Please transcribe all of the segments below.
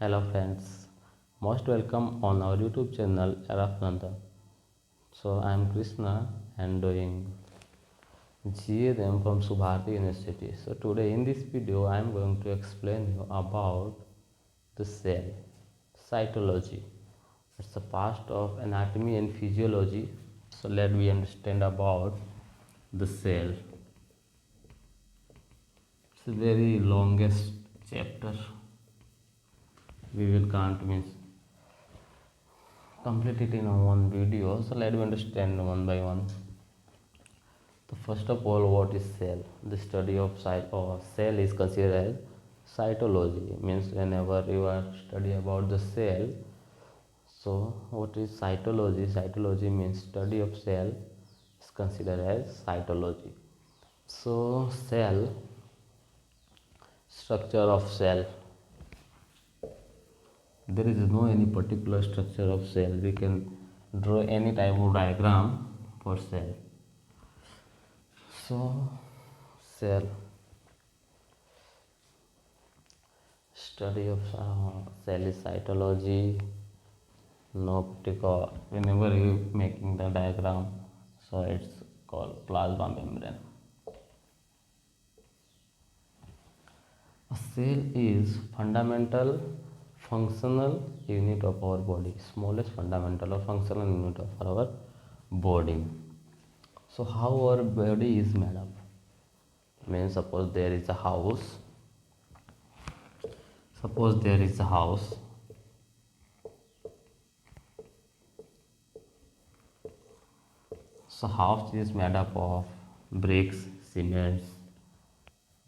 Hello friends, most welcome on our YouTube channel Era of London. So I am Krishna and doing GAM from Subharti University. So today in this video I am going to explain you about the cell, cytology. It's a part of anatomy and physiology. So let we understand about the cell. It's a very longest chapter. We will can't miss complete it in one video, so let me understand one by one. So first of all, what is cell? The study of cell is considered as cytology. Means whenever you are study about the cell, so what is cytology? Cytology means study of cell is considered as cytology. So cell, structure of cell, there is no any particular structure of cell. We can draw any type of diagram for cell. So cell, study of cell is cytology. No particular, whenever you making the diagram, so it's called plasma membrane. A cell is fundamental functional unit of our body, smallest fundamental or functional unit of our body. So how our body is made up? Means suppose there is a house. Suppose there is a house. So house is made up of bricks, cements,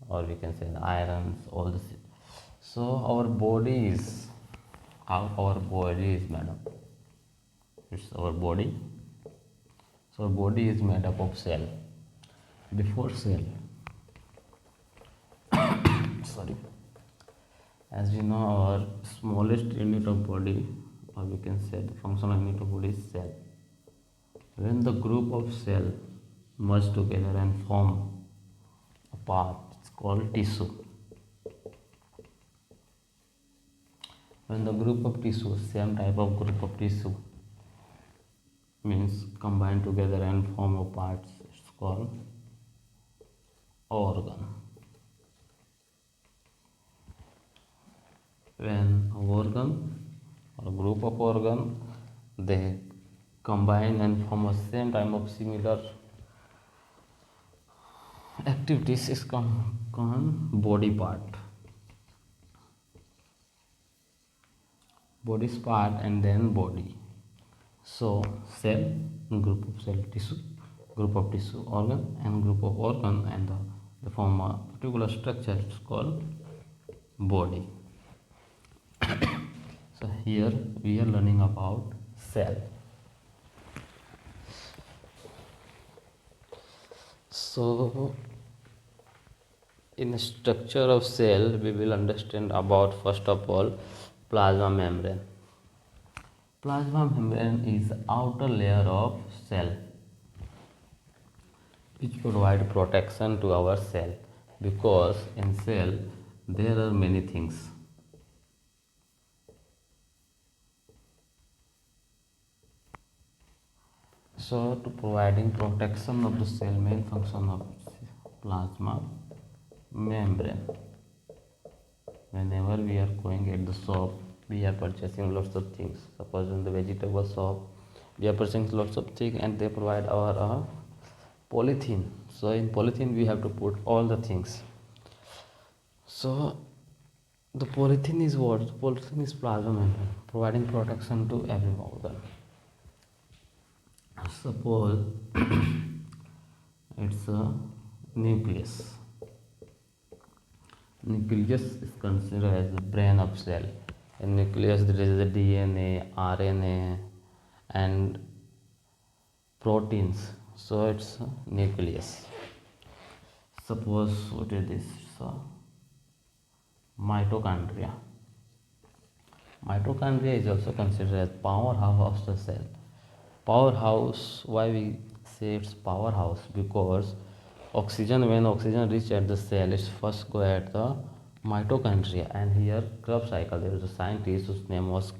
or we can say the irons, all this. So our body is how our body is made up. It's our body. So our body is made up of cell. Before cell, sorry, as we know, our smallest unit of body, or we can say the functional unit of body, is cell. When the group of cell merge together and form a part, it's called tissue. When the group of tissue, same type of group of tissue, means combine together and form a part, it's called organ. When a organ or a group of organ, they combine and form a same type of similar activities, is called body part. Body's part and then body. So cell, group of cell, tissue, group of tissue, organ, and group of organ, and they form a particular structure, it's called body. So here we are learning about cell. So in the structure of cell, we will understand about first of all plasma membrane. Plasma membrane is the outer layer of cell which provide protection to our cell, because in cell there are many things. So to providing protection of the cell, main function of plasma membrane. Whenever we are going at the shop, we are purchasing lots of things. Suppose in the vegetable shop, we are purchasing lots of things, and they provide our polythene. So in polythene we have to put all the things. So the polythene is what? The polythene is plasma membrane, providing protection to every organ. Suppose it's a nucleus. Nucleus is considered as the brain of cell. In nucleus there is the DNA, RNA, and proteins. So it's a nucleus. Suppose what is this? So mitochondria. Mitochondria is also considered as powerhouse of the cell. Powerhouse, why we say it's powerhouse? Because oxygen, when oxygen reach at the cell, it first go at the mitochondria, and here Krebs cycle. There is a scientist whose name was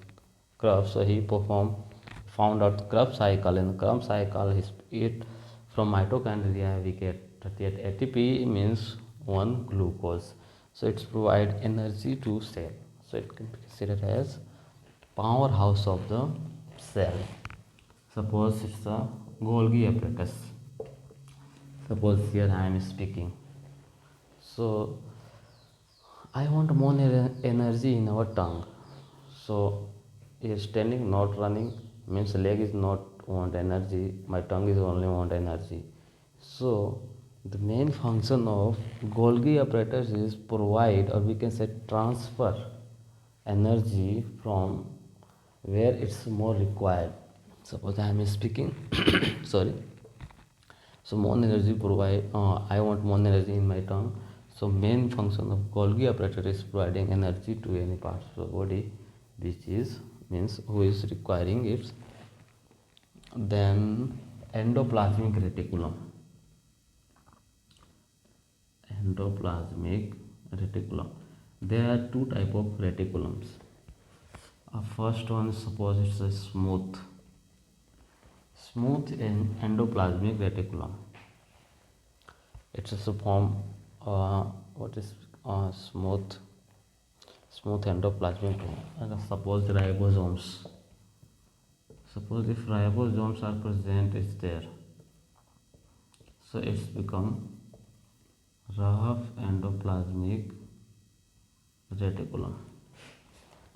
Krebs, so he found out Krebs cycle. In the Krebs cycle, it from mitochondria we get that ATP means one glucose, so it's provide energy to cell, so it can be considered as powerhouse of the cell. Suppose it's a Golgi apparatus. Suppose here I am speaking, so I want more energy in our tongue. So is standing, not running, means leg is not want energy, my tongue is only want energy. So the main function of Golgi apparatus is provide, or we can say transfer energy from where it's more required. Suppose I am speaking sorry, so more energy provide, I want more energy in my tongue, so main function of Golgi apparatus is providing energy to any part of the body which is means who is requiring it. Then endoplasmic reticulum. Endoplasmic reticulum, there are two type of reticulums. First one, suppose it's a smooth endoplasmic reticulum. It's a form what is smooth endoplasmic reticulum. And suppose ribosomes. Suppose if ribosomes are present, it's there, so it's become rough endoplasmic reticulum,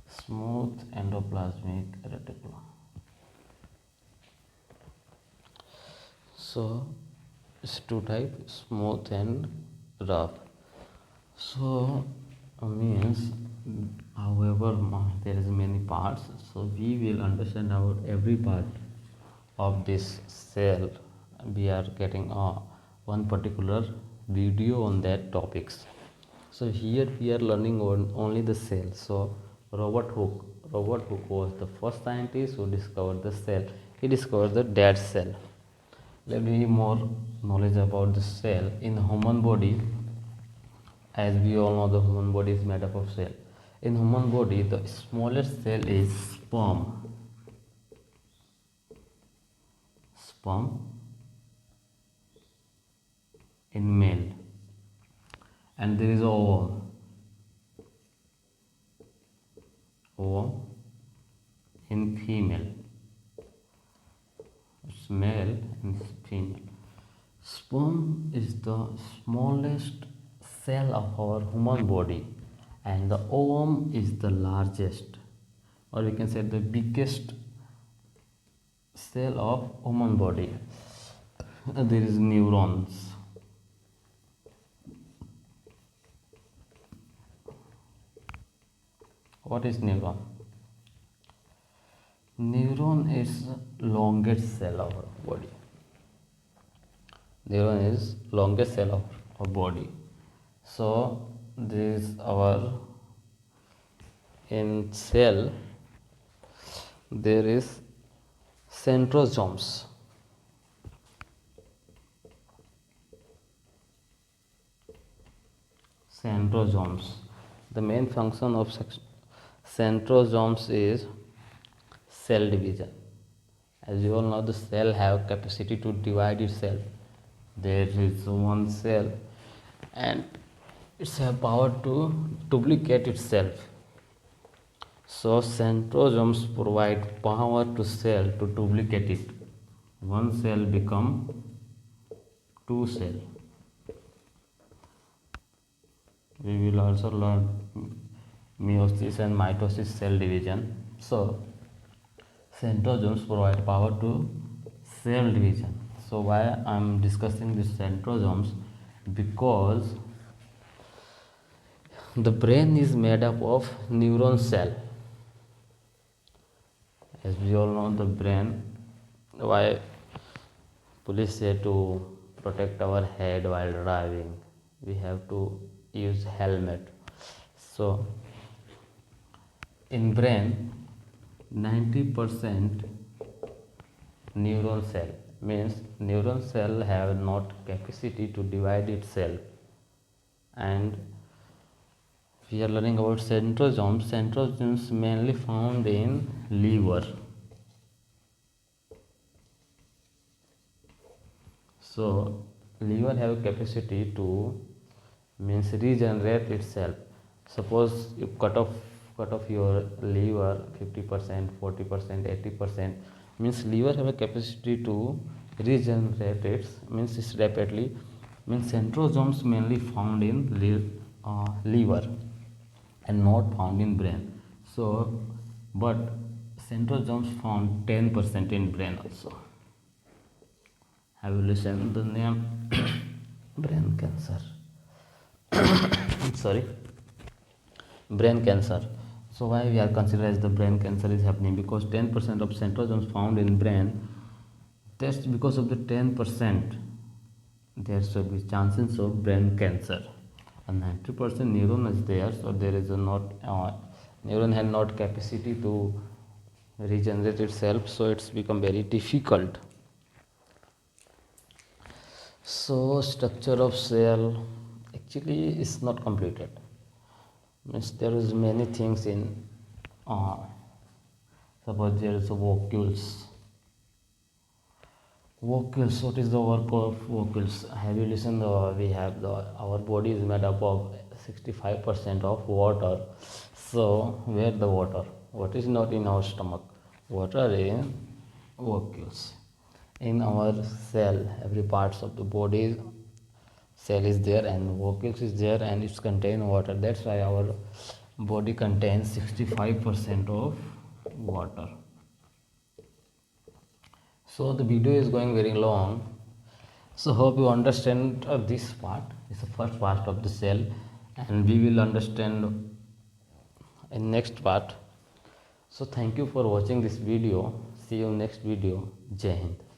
smooth endoplasmic reticulum. So it's two types, smooth and rough. So means, however, there is many parts, so we will understand about every part of this cell. We are getting one particular video on that topics. So here we are learning on only the cell. So Robert Hooke was the first scientist who discovered the cell. He discovered the dead cell. Let me more knowledge about the cell in the human body. As we all know, the human body is made up of cell. In human body, the smallest cell is sperm. In male, and there is ovum in female. It's male and female. Sperm is the smallest cell of our human body, and the ovum is the largest, or we can say the biggest cell of human body. There is neurons. What is neuron? Neuron is longest cell of our body. Neuron is longest cell of our body. So this is our, in cell there is centrosomes. The main function of centrosomes is cell division. As you all know, the cell have capacity to divide itself. There is one cell and it's have power to duplicate itself. So centrosomes provide power to cell to duplicate it. One cell become two cell. We will also learn meiosis and mitosis cell division. So centrosomes provide power to cell division. So why I am discussing this centrosomes? Because the brain is made up of neuron cell. As we all know, the brain, why police say to protect our head while driving, we have to use helmet. So in brain, 90% neuron cell, means neuron cell have not capacity to divide itself, and We are learning about centrosomes. Centrosomes mainly found in liver. So liver have a capacity to means regenerate itself. Suppose you cut off your liver 50%, 40%, 80%, means liver have a capacity to regenerate its means it's rapidly, means centrosomes mainly found in liver and not found in brain. So but centrosomes found 10% in brain also. Have you listened the name brain cancer? Sorry, brain cancer. So why we are considered as the brain cancer is happening? Because 10% of centrosomes found in brain, just because of the 10%, there should be chances of brain cancer. And 90% neuron is there, so there is a not neuron has not capacity to regenerate itself, so it's become very difficult. So structure of cell actually is not completed. Means there is many things in uh, suppose there is a vacuoles. Vacuoles, what is the work of vacuoles? Have you listened? We have our body is made up of 65% of water. So where the water? What is not in our stomach? Water in vacuoles. In our cell, every parts of the body cell is there and vacuoles is there and it's contain water. That's why our body contains 65% of water. So the video is going very long, so hope you understand this part. It's the first part of the cell and we will understand in next part. So thank you for watching this video. See you next video. Jai Hind.